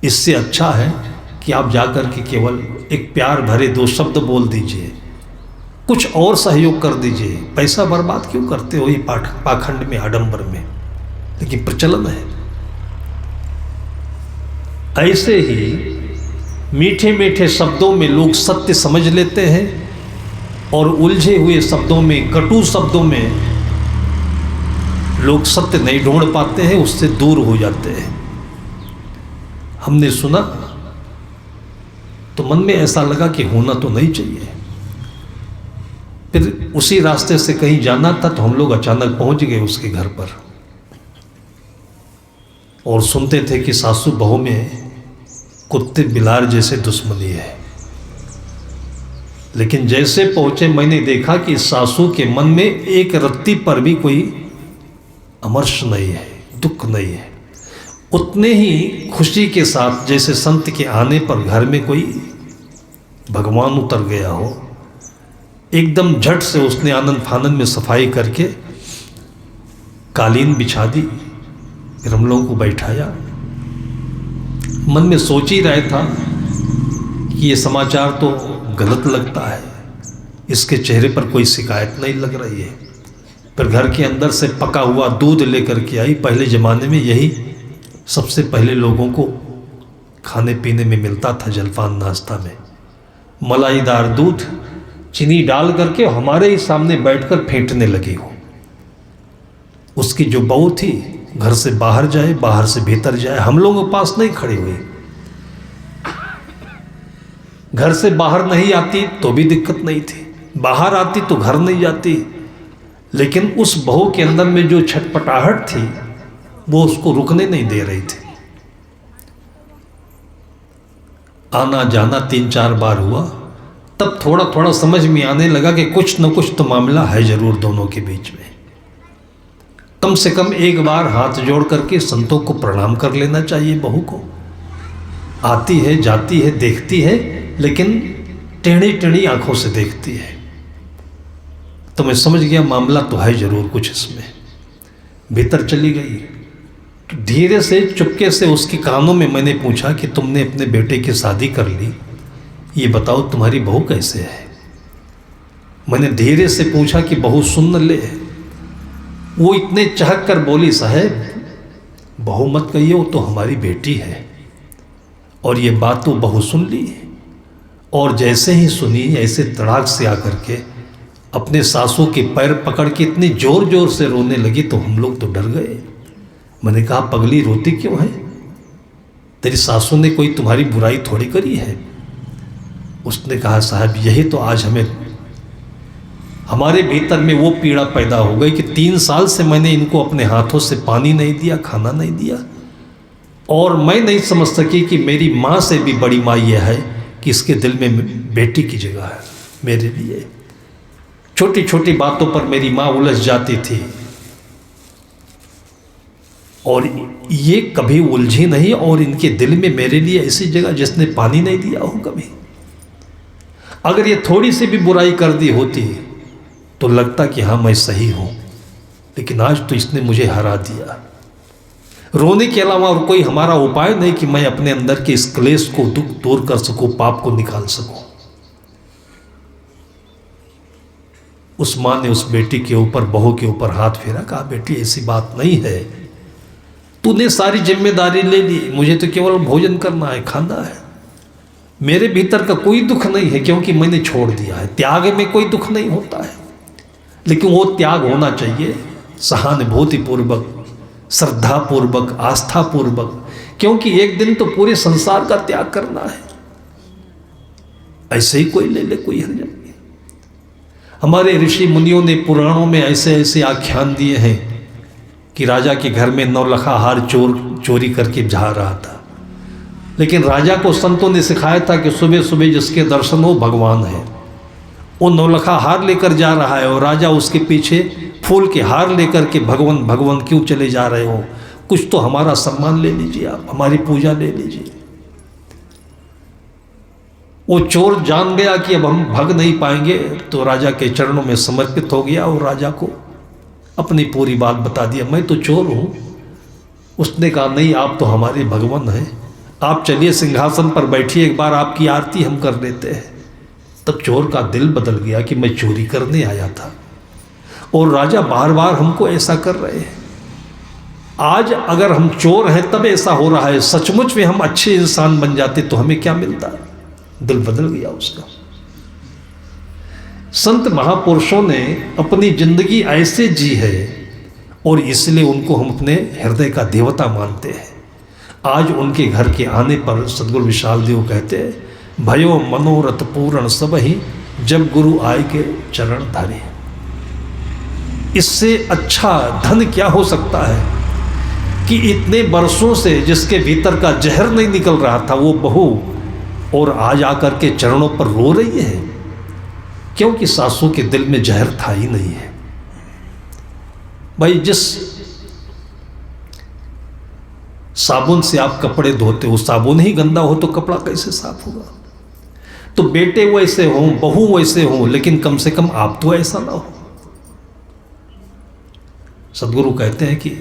इससे अच्छा है कि आप जाकर के केवल एक प्यार भरे 2 शब्द बोल दीजिए, कुछ और सहयोग कर दीजिए। पैसा बर्बाद क्यों करते हो ये पाखंड में, आडंबर में? लेकिन प्रचलन है। ऐसे ही मीठे मीठे शब्दों में लोग सत्य समझ लेते हैं और उलझे हुए शब्दों में, कटु शब्दों में लोग सत्य नहीं ढूंढ पाते हैं, उससे दूर हो जाते हैं। हमने सुना तो मन में ऐसा लगा कि होना तो नहीं चाहिए। फिर उसी रास्ते से कहीं जाना था तो हम लोग अचानक पहुंच गए उसके घर पर, और सुनते थे कि सासू बहू में कुत्ते बिलार जैसे दुश्मनी है। लेकिन जैसे पहुंचे मैंने देखा कि सासू के मन में एक रत्ती पर भी कोई अमर्ष नहीं है, दुख नहीं है। उतने ही खुशी के साथ जैसे संत के आने पर घर में कोई भगवान उतर गया हो, एकदम झट से उसने आनंद फानंद में सफाई करके कालीन बिछा दी, फिर हम लोगों को बैठाया। मन में सोच ही रहा था कि ये समाचार तो गलत लगता है, इसके चेहरे पर कोई शिकायत नहीं लग रही है। फिर घर के अंदर से पका हुआ दूध लेकर के आई। पहले ज़माने में यही सबसे पहले लोगों को खाने पीने में मिलता था, जलपान नाश्ता में। मलाईदार दूध चीनी डाल करके हमारे ही सामने बैठकर फेंटने लगी हो। उसकी जो बहू थी घर से बाहर जाए, बाहर से भीतर जाए, हम लोगों के पास नहीं खड़ी हुई। घर से बाहर नहीं आती तो भी दिक्कत नहीं थी, बाहर आती तो घर नहीं जाती। लेकिन उस बहू के अंदर में जो छटपटाहट थी वो उसको रुकने नहीं दे रही थी। आना जाना 3-4 बार हुआ, तब थोड़ा थोड़ा समझ में आने लगा कि कुछ न कुछ तो मामला है जरूर दोनों के बीच में। कम से कम एक बार हाथ जोड़ करके संतों को प्रणाम कर लेना चाहिए। बहू को आती है, जाती है, देखती है, लेकिन टेढ़ी टेढ़ी आंखों से देखती है। तो मैं समझ गया मामला तो है जरूर कुछ इसमें। भीतर चली गई, धीरे से चुपके से उसके कानों में मैंने पूछा कि तुमने अपने बेटे की शादी कर ली? ये बताओ तुम्हारी बहू कैसे है? मैंने धीरे से पूछा कि बहू सुन ले। वो इतने चहक कर बोली, साहब बहू मत कहिए, वो तो हमारी बेटी है। और ये बात तो बहू सुन ली, और जैसे ही सुनी ऐसे तड़ाक से आकर के अपने सासू के पैर पकड़ के इतनी जोर जोर से रोने लगी, तो हम लोग तो डर गए। मैंने कहा, पगली रोती क्यों है? तेरी सासू ने कोई तुम्हारी बुराई थोड़ी करी है। उसने कहा, साहब यही तो आज हमारे भीतर में वो पीड़ा पैदा हो गई कि 3 साल से मैंने इनको अपने हाथों से पानी नहीं दिया, खाना नहीं दिया, और मैं नहीं समझ सकी कि मेरी माँ से भी बड़ी माँ यह है कि इसके दिल में बेटी की जगह है मेरे लिए। छोटी छोटी बातों पर मेरी माँ उलझ जाती थी, और ये कभी उलझी नहीं, और इनके दिल में मेरे लिए ऐसी जगह जिसने पानी नहीं दिया हो कभी। अगर ये थोड़ी सी भी बुराई कर दी होती तो लगता कि हाँ मैं सही हूं, लेकिन आज तो इसने मुझे हरा दिया। रोने के अलावा और कोई हमारा उपाय नहीं कि मैं अपने अंदर के इस क्लेश को दुख दूर कर सकूं, पाप को निकाल सकूं। उस मां ने उस बेटी के ऊपर, बहू के ऊपर हाथ फेरा, कहा, बेटी ऐसी बात नहीं है, तूने सारी जिम्मेदारी ले ली, मुझे तो केवल भोजन करना है, खाना है। मेरे भीतर का कोई दुख नहीं है, क्योंकि मैंने छोड़ दिया है। त्याग में कोई दुख नहीं होता है, लेकिन वो त्याग होना चाहिए सहानुभूति पूर्वक, श्रद्धा पूर्वक, आस्था पूर्वक, क्योंकि एक दिन तो पूरे संसार का त्याग करना है। ऐसे ही कोई ले ले, कोई हर्ज नहीं। हमारे ऋषि मुनियों ने पुराणों में ऐसे ऐसे आख्यान दिए हैं कि राजा के घर में 9 लखा हार चोरी करके जा रहा था, लेकिन राजा को संतों ने सिखाया था कि सुबह सुबह जिसके दर्शन हो भगवान है। वो 9 लखा हार लेकर जा रहा है, और राजा उसके पीछे फूल के हार लेकर के भगवान भगवान क्यों चले जा रहे हो, कुछ तो हमारा सम्मान ले लीजिए, आप हमारी पूजा ले लीजिए। वो चोर जान गया कि अब हम भाग नहीं पाएंगे, तो राजा के चरणों में समर्पित हो गया, और राजा को अपनी पूरी बात बता दिया, मैं तो चोर हूं। उसने कहा, नहीं, आप तो हमारे भगवान हैं, आप चलिए सिंहासन पर बैठिए, एक बार आपकी आरती हम कर लेते हैं। तब चोर का दिल बदल गया कि मैं चोरी करने आया था, और राजा बार बार हमको ऐसा कर रहे हैं। आज अगर हम चोर हैं तब ऐसा हो रहा है, सचमुच में हम अच्छे इंसान बन जाते तो हमें क्या मिलता? दिल बदल गया उसका। संत महापुरुषों ने अपनी जिंदगी ऐसे जी है, और इसलिए उनको हम अपने हृदय का देवता मानते हैं। आज उनके घर के आने पर सदगुरु विशाल देव कहते हैं, भयो मनोरथ पूर्ण सब ही जब गुरु आए के चरण धरे। इससे अच्छा धन क्या हो सकता है कि इतने वर्षों से जिसके भीतर का जहर नहीं निकल रहा था वो बहू, और आज आकर के चरणों पर रो रही है, क्योंकि सासू के दिल में जहर था ही नहीं है। भाई, जिस साबुन से आप कपड़े धोते हो, साबुन ही गंदा हो तो कपड़ा कैसे साफ होगा? तो बेटे वैसे हों, बहू वैसे हों, लेकिन कम से कम आप तो ऐसा ना हो। सदगुरु कहते हैं कि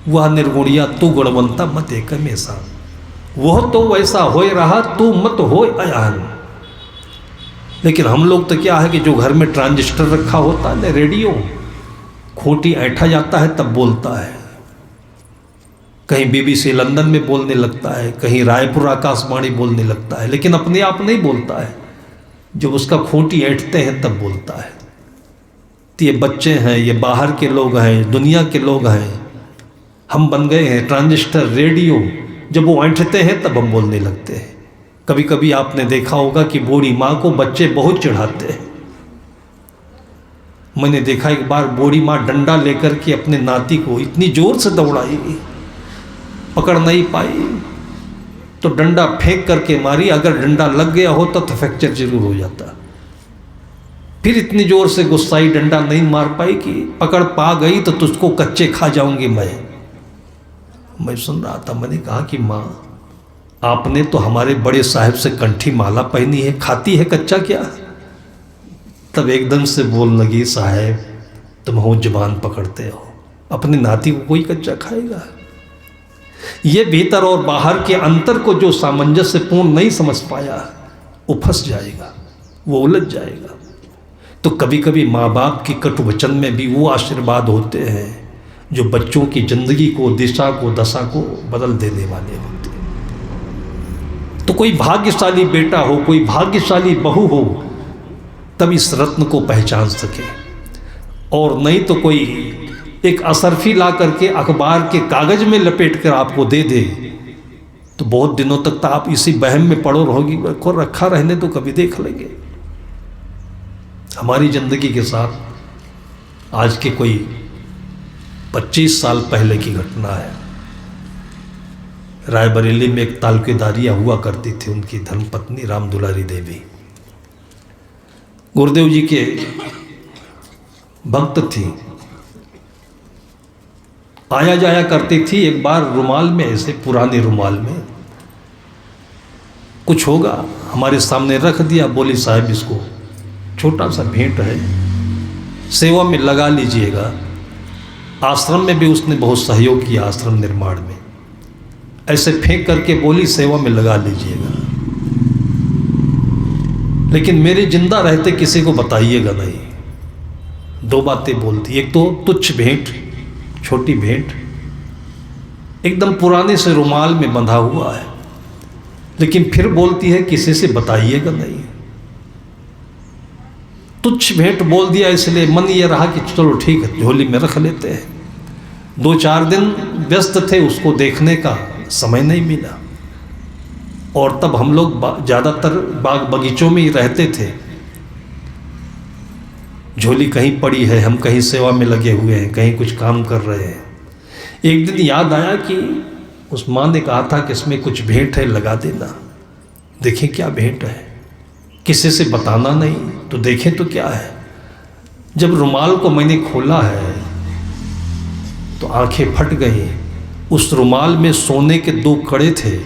वह निर्गुणिया तू गुणवंता मत एक में सा, वह तो वैसा हो रहा तू मत हो अयान। लेकिन हम लोग तो क्या है कि जो घर में ट्रांजिस्टर रखा होता है ना, रेडियो, खोटी ऐठा जाता है तब बोलता है, कहीं BBC लंदन में बोलने लगता है, कहीं रायपुर आकाशवाणी बोलने लगता है, लेकिन अपने आप नहीं बोलता है। जब उसका खूंटी ऐंठते हैं तब बोलता है। तो ये बच्चे हैं, ये बाहर के लोग हैं, दुनिया के लोग हैं, हम बन गए हैं ट्रांजिस्टर, रेडियो। जब वो ऐंठते हैं तब हम बोलने लगते हैं। कभी कभी आपने देखा होगा कि बूढ़ी माँ को बच्चे बहुत चिढ़ाते हैं। मैंने देखा एक बार बूढ़ी माँ डंडा लेकर के अपने नाती को इतनी जोर से दौड़ाई, पकड़ नहीं पाई तो डंडा फेंक करके मारी। अगर डंडा लग गया होता तो फ्रैक्चर जरूर हो जाता। फिर इतनी जोर से गुस्साई, डंडा नहीं मार पाई कि पकड़ पा गई तो तुझको कच्चे खा जाऊंगी मैं सुन रहा था। मैंने कहा कि माँ, आपने तो हमारे बड़े साहब से कंठी माला पहनी है, खाती है कच्चा क्या? तब एकदम से बोल लगी, साहब तुम हो जुबान पकड़ते हो, अपने नाती को कोई कच्चा खाएगा? ये भीतर और बाहर के अंतर को जो सामंजस्य पूर्ण नहीं समझ पाया, वो फंस जाएगा, वो उलझ जाएगा। तो कभी कभी माँ बाप की कटु वचन में भी वो आशीर्वाद होते हैं जो बच्चों की जिंदगी को, दिशा को, दशा को बदल देने वाले होते हैं। तो कोई भाग्यशाली बेटा हो, कोई भाग्यशाली बहू हो, तब इस रत्न को पहचान सके। और नहीं तो कोई एक असरफी ला करके अखबार के कागज में लपेट कर आपको दे दे, तो बहुत दिनों तक तो आप इसी वहम में पड़ो रहोगी, को रखा रहने तो कभी देख लेंगे। हमारी ज़िंदगी के साथ आज के कोई 25 साल पहले की घटना है। रायबरेली में एक तालुकेदारिया हुआ करती थी, उनकी धर्मपत्नी राम दुलारी देवी गुरुदेव जी के भक्त थी। आया जाया करती थी। एक बार रुमाल में, ऐसे पुराने रुमाल में कुछ होगा, हमारे सामने रख दिया। बोली साहब इसको छोटा सा भेंट है, सेवा में लगा लीजिएगा। आश्रम में भी उसने बहुत सहयोग किया, आश्रम निर्माण में। ऐसे फेंक करके बोली सेवा में लगा लीजिएगा, लेकिन मेरे जिंदा रहते किसी को बताइएगा नहीं। 2 बातें बोलती, एक तो तुच्छ भेंट, छोटी भेंट, एकदम पुराने से रुमाल में बंधा हुआ है, लेकिन फिर बोलती है किसी से बताइएगा नहीं। तुच्छ भेंट बोल दिया, इसलिए मन ये रहा कि चलो ठीक है, झोली में रख लेते हैं। 2-4 दिन व्यस्त थे, उसको देखने का समय नहीं मिला। और तब हम लोग ज़्यादातर बाग बगीचों में ही रहते थे। झोली कहीं पड़ी है, हम कहीं सेवा में लगे हुए हैं, कहीं कुछ काम कर रहे हैं। एक दिन याद आया कि उस माँ ने कहा था कि इसमें कुछ भेंट है, लगा देना। देखें क्या भेंट है, किसी से बताना नहीं, तो देखें तो क्या है। जब रुमाल को मैंने खोला है तो आंखें फट गई। उस रुमाल में सोने के 2 कड़े थे,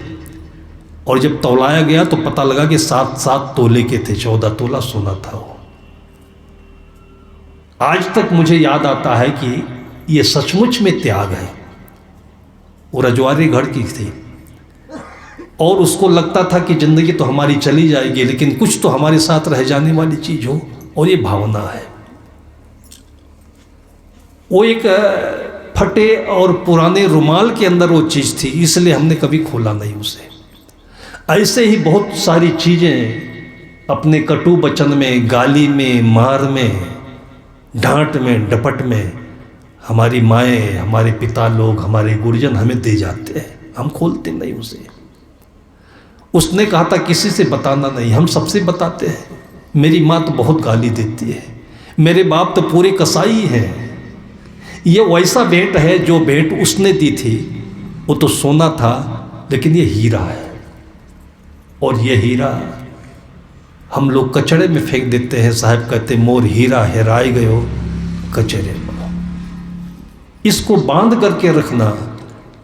और जब तौलाया गया तो पता लगा कि 7-7 तोले के थे, 14 तोला सोना था वो। आज तक मुझे याद आता है कि ये सचमुच में त्याग है। वो रजवाड़ी घर की थी, और उसको लगता था कि जिंदगी तो हमारी चली जाएगी, लेकिन कुछ तो हमारे साथ रह जाने वाली चीज हो, और ये भावना है। वो एक फटे और पुराने रुमाल के अंदर वो चीज थी, इसलिए हमने कभी खोला नहीं उसे। ऐसे ही बहुत सारी चीजें अपने कटु वचन में, गाली में, मार में, डांट में, डपट में हमारी माएँ, हमारे पिता लोग, हमारे गुरुजन हमें दे जाते हैं, हम खोलते नहीं उसे। उसने कहा था किसी से बताना नहीं, हम सबसे बताते हैं। मेरी माँ तो बहुत गाली देती है, मेरे बाप तो पूरे कसाई हैं। ये वैसा भेंट है जो भेंट उसने दी थी, वो तो सोना था, लेकिन ये हीरा है। और ये हीरा हम लोग कचड़े में फेंक देते हैं। साहब कहते मोर हीरा हेराए गयो कचरे में। इसको बांध करके रखना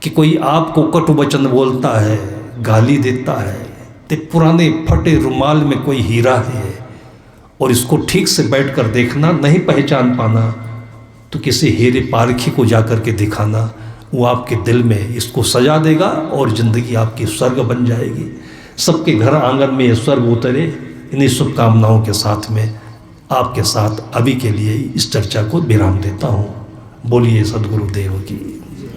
कि कोई आपको कटु वचन बोलता है, गाली देता है, ते पुराने फटे रुमाल में कोई हीरा है, और इसको ठीक से बैठकर देखना, नहीं पहचान पाना तो किसी हीरे पारखी को जाकर के दिखाना। वो आपके दिल में इसको सजा देगा और ज़िंदगी आपकी स्वर्ग बन जाएगी। सबके घर आंगन में ये स्वर्ग उतरे। इन्हीं शुभकामनाओं के साथ में आपके साथ अभी के लिए इस चर्चा को विराम देता हूँ। बोलिए सद्गुरुदेव की।